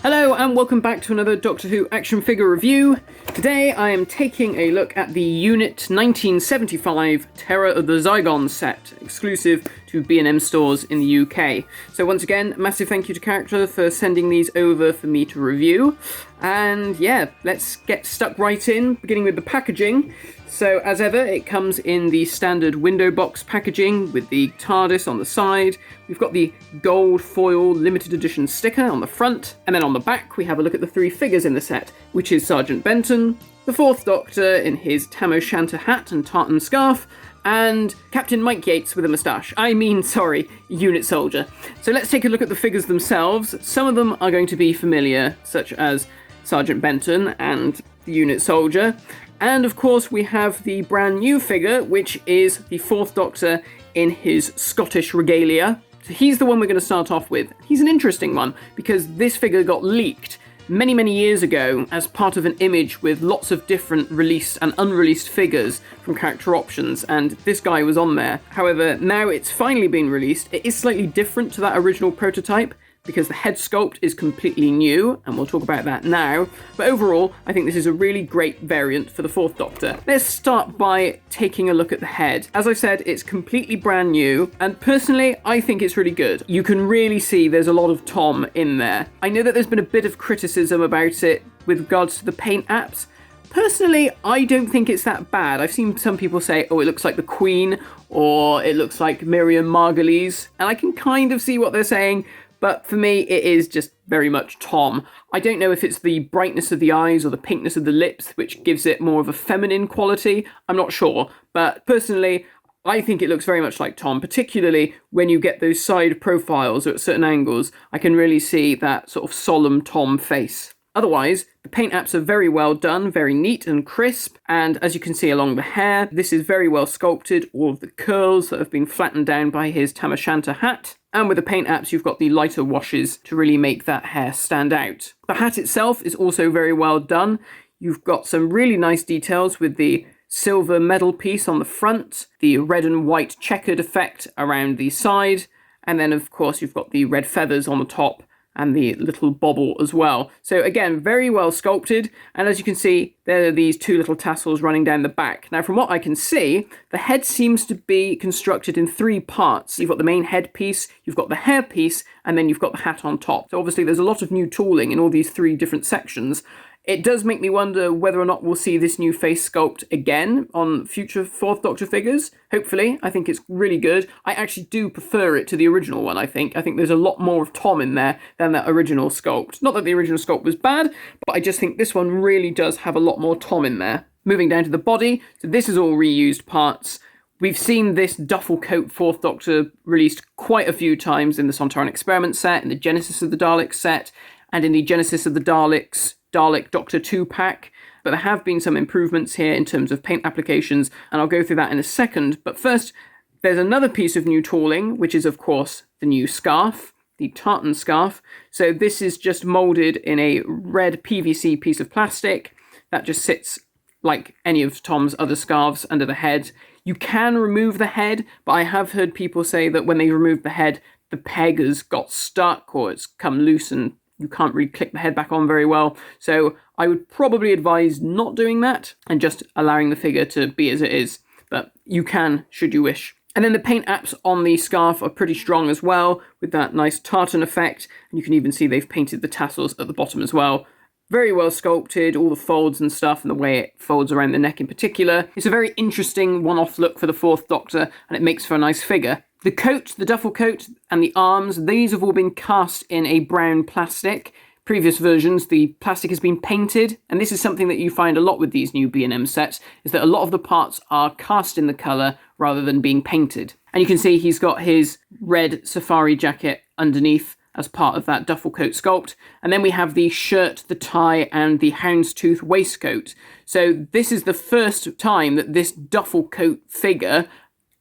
Hello and welcome back to another Doctor Who action figure review. Today I am taking a look at the Unit 1975 Terror of the Zygons set, exclusive to B&M stores in the UK. So once again, massive thank you to Character for sending these over for me to review. And yeah, let's get stuck right in, beginning with the packaging. So as ever, it comes in the standard window box packaging with the TARDIS on the side. We've got the gold foil limited edition sticker on the front. And then on the back, we have a look at the three figures in the set, which is Sergeant Benton, the Fourth Doctor in his tam o' shanter hat and tartan scarf, and Captain Mike Yates with a moustache. Unit Soldier. So let's take a look at the figures themselves. Some of them are going to be familiar, such as Sergeant Benton and the Unit Soldier. And of course we have the brand new figure, which is the Fourth Doctor in his Scottish regalia. So he's the one we're going to start off with. He's an interesting one because this figure got leaked many years ago as part of an image with lots of different released and unreleased figures from Character Options, and this guy was on there. However, now it's finally been released. It is slightly different to that original prototype, because the head sculpt is completely new, and we'll talk about that now. But overall, I think this is a really great variant for the Fourth Doctor. Let's start by taking a look at the head. As I said, it's completely brand new, and personally, I think it's really good. You can really see there's a lot of Tom in there. I know that there's been a bit of criticism about it with regards to the paint apps. Personally, I don't think it's that bad. I've seen some people say, oh, it looks like the Queen, or it looks like Miriam Margolyes, and I can kind of see what they're saying. But for me, it is just very much Tom. I don't know if it's the brightness of the eyes or the pinkness of the lips, which gives it more of a feminine quality. I'm not sure. But personally, I think it looks very much like Tom, particularly when you get those side profiles or at certain angles. I can really see that sort of solemn Tom face. Otherwise, the paint apps are very well done, very neat and crisp, and as you can see along the hair, this is very well sculpted, all of the curls that have been flattened down by his tam o' shanter hat, and with the paint apps you've got the lighter washes to really make that hair stand out. The hat itself is also very well done. You've got some really nice details with the silver medal piece on the front, the red and white checkered effect around the side, and then of course you've got the red feathers on the top and the little bobble as well. So again, very well sculpted, and as you can see, there are these two little tassels running down the back. Now from what I can see, the head seems to be constructed in three parts. You've got the main head piece, you've got the hair piece, and then you've got the hat on top. So obviously there's a lot of new tooling in all these three different sections. It does make me wonder whether or not we'll see this new face sculpt again on future Fourth Doctor figures. Hopefully. I think it's really good. I actually do prefer it to the original one, I think. I think there's a lot more of Tom in there than that original sculpt. Not that the original sculpt was bad, but I just think this one really does have a lot more Tom in there. Moving down to the body, so this is all reused parts. We've seen this duffel coat Fourth Doctor released quite a few times in the Sontaran Experiment set, in the Genesis of the Daleks set, and in the Genesis of the Daleks Dalek Doctor 2 pack, but there have been some improvements here in terms of paint applications, and I'll go through that in a second. But first, there's another piece of new tooling, which is of course the new scarf, the tartan scarf. So this is just moulded in a red PVC piece of plastic that just sits like any of Tom's other scarves under the head. You can remove the head, but I have heard people say that when they remove the head, the peg has got stuck or it's come loose and you can't really click the head back on very well. So I would probably advise not doing that and just allowing the figure to be as it is. But you can, should you wish. And then the paint apps on the scarf are pretty strong as well, with that nice tartan effect. And you can even see they've painted the tassels at the bottom as well. Very well sculpted, all the folds and stuff, and the way it folds around the neck in particular. It's a very interesting one-off look for the Fourth Doctor, and it makes for a nice figure. The coat, the duffel coat, and the arms, these have all been cast in a brown plastic. Previous versions, the plastic has been painted, and this is something that you find a lot with these new B&M sets, is that a lot of the parts are cast in the colour rather than being painted. And you can see he's got his red safari jacket underneath as part of that duffel coat sculpt. And then we have the shirt, the tie, and the houndstooth waistcoat. So this is the first time that this duffel coat figure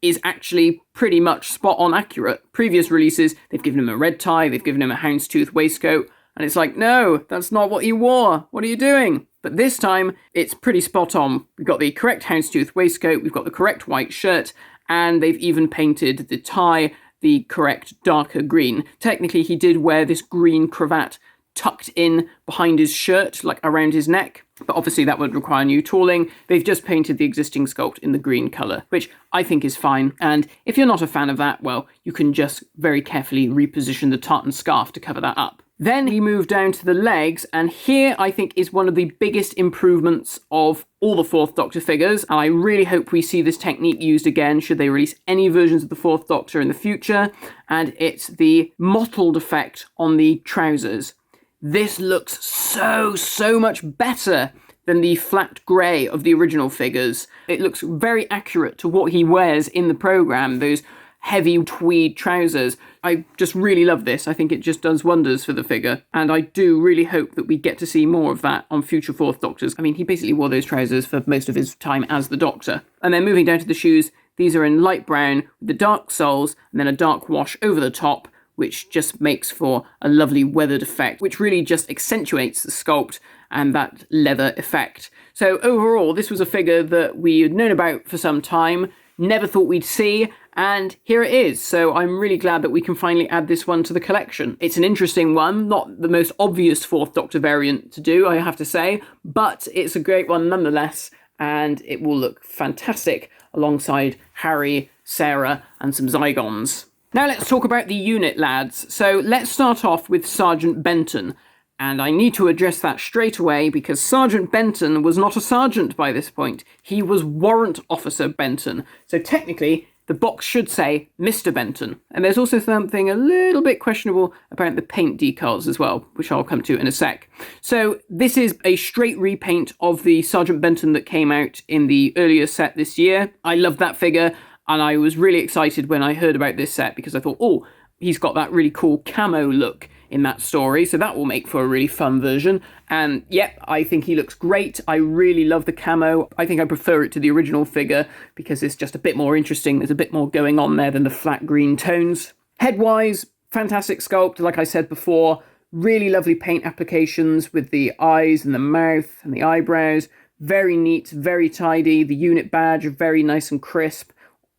is actually pretty much spot on accurate. Previous releases, they've given him a red tie, they've given him a houndstooth waistcoat, and it's like, no, that's not what he wore. What are you doing? But this time, it's pretty spot on. We've got the correct houndstooth waistcoat, we've got the correct white shirt, and they've even painted the tie the correct darker green. Technically, he did wear this green cravat tucked in behind his shirt, like around his neck. But obviously that would require new tooling. They've just painted the existing sculpt in the green colour, which I think is fine. And if you're not a fan of that, well, you can just very carefully reposition the tartan scarf to cover that up. Then we move down to the legs, and here I think is one of the biggest improvements of all the Fourth Doctor figures, and I really hope we see this technique used again should they release any versions of the Fourth Doctor in the future, and it's the mottled effect on the trousers. This looks so much better than the flat grey of the original figures. It looks very accurate to what he wears in the programme, those heavy tweed trousers. I just really love this. I think it just does wonders for the figure, and I do really hope that we get to see more of that on future Fourth Doctors. I mean, he basically wore those trousers for most of his time as the Doctor. And then moving down to the shoes, these are in light brown with the dark soles and then a dark wash over the top, which just makes for a lovely weathered effect, which really just accentuates the sculpt and that leather effect. So overall, this was a figure that we had known about for some time, never thought we'd see, and here it is. So I'm really glad that we can finally add this one to the collection. It's an interesting one, not the most obvious Fourth Doctor variant to do, I have to say, but it's a great one nonetheless, and it will look fantastic alongside Harry, Sarah, and some Zygons. Now let's talk about the unit, lads. So let's start off with Sergeant Benton. And I need to address that straight away because Sergeant Benton was not a sergeant by this point. He was Warrant Officer Benton. So technically, the box should say Mr. Benton. And there's also something a little bit questionable about the paint decals as well, which I'll come to in a sec. So this is a straight repaint of the Sergeant Benton that came out in the earlier set this year. I love that figure. And I was really excited when I heard about this set because I thought, oh, he's got that really cool camo look in that story, so that will make for a really fun version. And yep, I think he looks great. I really love the camo. I think I prefer it to the original figure because it's just a bit more interesting. There's a bit more going on there than the flat green tones. Head-wise, fantastic sculpt, like I said before. Really lovely paint applications with the eyes and the mouth and the eyebrows. Very neat, very tidy. The unit badge, very nice and crisp.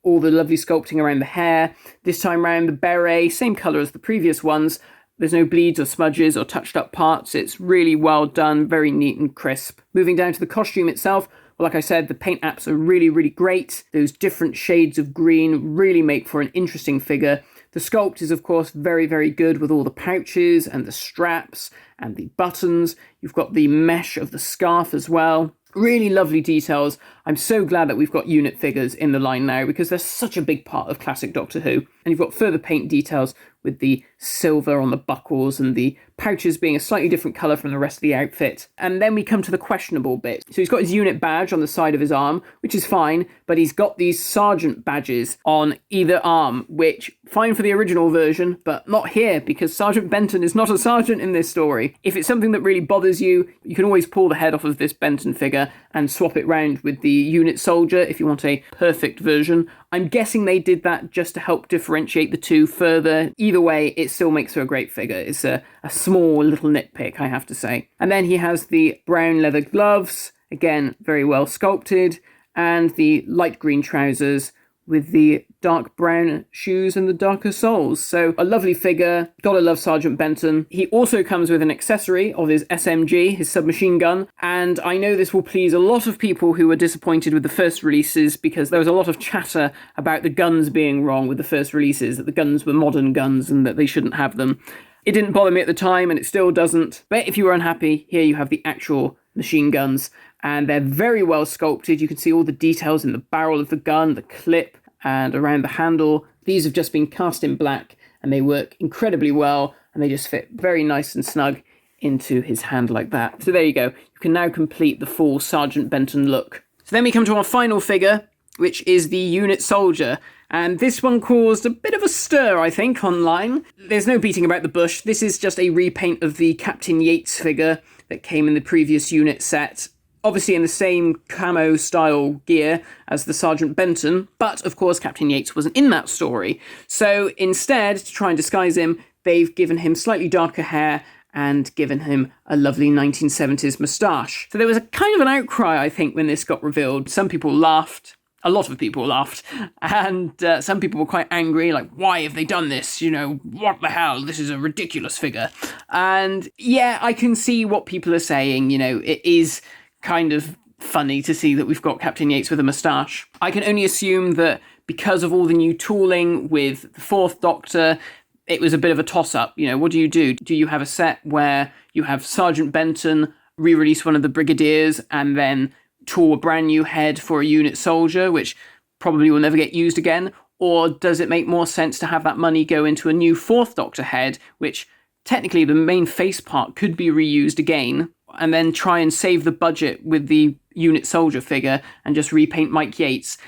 All the lovely sculpting around the hair. This time around, the beret, same colour as the previous ones. There's no bleeds or smudges or touched up parts. It's really well done, very neat and crisp. Moving down to the costume itself, well, like I said, the paint apps are really, really great. Those different shades of green really make for an interesting figure. The sculpt is, of course, very, very good with all the pouches and the straps and the buttons. You've got the mesh of the scarf as well. Really lovely details. I'm so glad that we've got unit figures in the line now because they're such a big part of classic Doctor Who. And you've got further paint details with the silver on the buckles and the pouches being a slightly different colour from the rest of the outfit. And then we come to the questionable bit. So he's got his unit badge on the side of his arm, which is fine, but he's got these sergeant badges on either arm, which fine for the original version, but not here because Sergeant Benton is not a sergeant in this story. If it's something that really bothers you, you can always pull the head off of this Benton figure and swap it round with the unit soldier if you want a perfect version. I'm guessing they did that just to help differentiate the two further. Either way, it still makes for a great figure. It's a small little nitpick, I have to say. And then he has the brown leather gloves, again, very well sculpted, and the light green trousers with the dark brown shoes and the darker soles. So a lovely figure. Gotta love Sergeant Benton. He also comes with an accessory of his SMG, his submachine gun, and I know this will please a lot of people who were disappointed with the first releases because there was a lot of chatter about the guns being wrong with the first releases, that the guns were modern guns and that they shouldn't have them. It didn't bother me at the time and it still doesn't, but if you were unhappy, here you have the actual machine guns and they're very well sculpted. You can see all the details in the barrel of the gun, the clip, and around the handle. These have just been cast in black and they work incredibly well and they just fit very nice and snug into his hand like that. So there you go. You can now complete the full Sergeant Benton look. So then we come to our final figure, which is the unit soldier. And this one caused a bit of a stir, I think, online. There's no beating about the bush. This is just a repaint of the Captain Yates figure that came in the previous unit set. Obviously in the same camo style gear as the Sergeant Benton, but of course Captain Yates wasn't in that story. So instead, to try and disguise him, they've given him slightly darker hair and given him a lovely 1970s moustache. So there was a kind of an outcry, I think, when this got revealed. Some people laughed, a lot of people laughed, and some people were quite angry, like, why have they done this? You know, what the hell? This is a ridiculous figure. And yeah, I can see what people are saying. You know, it is kind of funny to see that we've got Captain Yates with a moustache. I can only assume that because of all the new tooling with the Fourth Doctor, it was a bit of a toss-up. You know, what do? Do you have a set where you have Sergeant Benton re-release one of the Brigadiers and then tool a brand new head for a unit soldier, which probably will never get used again? Or does it make more sense to have that money go into a new Fourth Doctor head, which technically the main face part could be reused again, and then try and save the budget with the unit soldier figure and just repaint Mike Yates?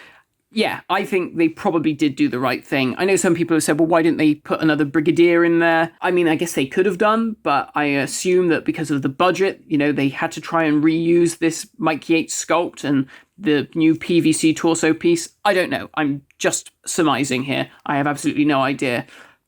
Yeah, I think they probably did do the right thing. I know some people have said, well, why didn't they put another Brigadier in there? I mean, I guess they could have done, but I assume that because of the budget, you know, they had to try and reuse this Mike Yates sculpt and the new PVC torso piece. I don't know. I'm just surmising here. I have absolutely no idea.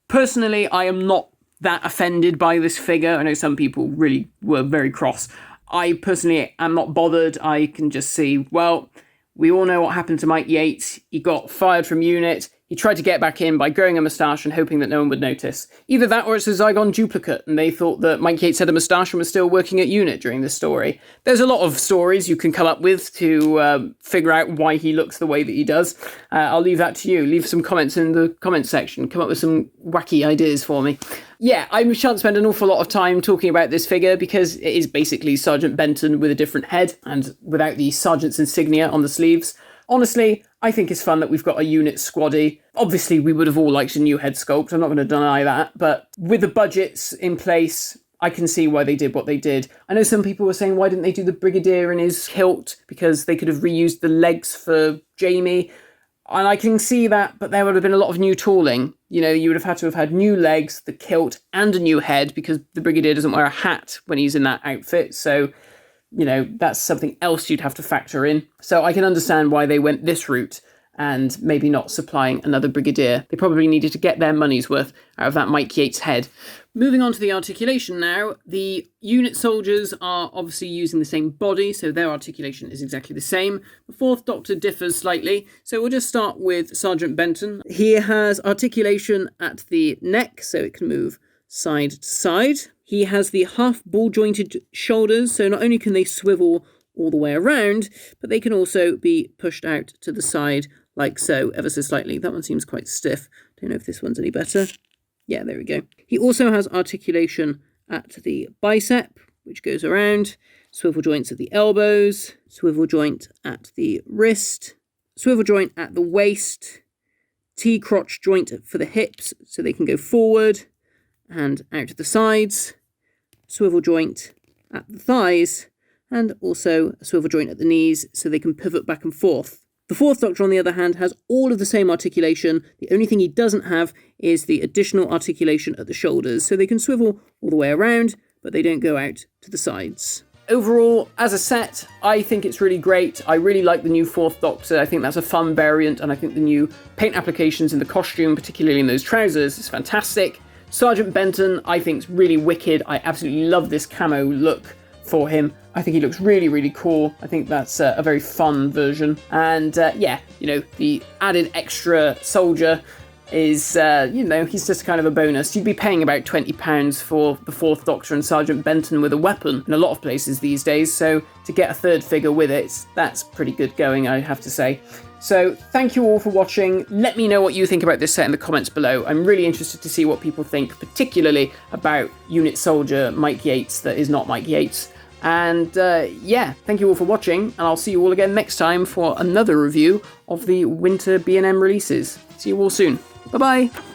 Personally, I am not that offended by this figure. I know some people really were very cross. I personally am not bothered. I can just see, well, we all know what happened to Mike Yates. He got fired from unit. He tried to get back in by growing a moustache and hoping that no one would notice. Either that or it's a Zygon duplicate, and they thought that Mike Yates had a moustache and was still working at unit during this story. There's a lot of stories you can come up with to figure out why he looks the way that he does. I'll leave that to you. Leave some comments in the comments section. Come up with some wacky ideas for me. Yeah, I shan't spend an awful lot of time talking about this figure because it is basically Sergeant Benton with a different head and without the sergeant's insignia on the sleeves. Honestly, I think it's fun that we've got a unit squaddy. Obviously, we would have all liked a new head sculpt. I'm not going to deny that. But with the budgets in place, I can see why they did what they did. I know some people were saying, why didn't they do the Brigadier in his kilt? Because they could have reused the legs for Jamie. And I can see that, but there would have been a lot of new tooling. You know, you would have had to have had new legs, the kilt, and a new head, because the Brigadier doesn't wear a hat when he's in that outfit. So, you know, that's something else you'd have to factor in. So I can understand why they went this route and maybe not supplying another Brigadier. They probably needed to get their money's worth out of that Mike Yates head. Moving on to the articulation now, the unit soldiers are obviously using the same body, so their articulation is exactly the same. The Fourth Doctor differs slightly, so we'll just start with Sergeant Benton. He has articulation at the neck, so it can move side to side. He has the half ball-jointed shoulders, so not only can they swivel all the way around, but they can also be pushed out to the side like so, ever so slightly. That one seems quite stiff. Don't know if this one's any better. Yeah, there we go. He also has articulation at the bicep, which goes around, swivel joints at the elbows, swivel joint at the wrist, swivel joint at the waist, T-crotch joint for the hips so they can go forward and out to the sides, swivel joint at the thighs, and also a swivel joint at the knees so they can pivot back and forth. The Fourth Doctor, on the other hand, has all of the same articulation. The only thing he doesn't have is the additional articulation at the shoulders, so they can swivel all the way around, but they don't go out to the sides. Overall, as a set, I think it's really great. I really like the new Fourth Doctor. I think that's a fun variant, and I think the new paint applications in the costume, particularly in those trousers, is fantastic. Sergeant Benton, I think, is really wicked. I absolutely love this camo look for him. I think he looks really, really cool. I think that's a very fun version. And yeah, you know, the added extra soldier is, you know, he's just kind of a bonus. You'd be paying about £20 for the Fourth Doctor and Sergeant Benton with a weapon in a lot of places these days. So to get a third figure with it, that's pretty good going, I have to say. So thank you all for watching. Let me know what you think about this set in the comments below. I'm really interested to see what people think, particularly about Unit Soldier Mike Yates that is not Mike Yates. And yeah, thank you all for watching, and I'll see you all again next time for another review of the winter B&M releases. See you all soon. Bye-bye!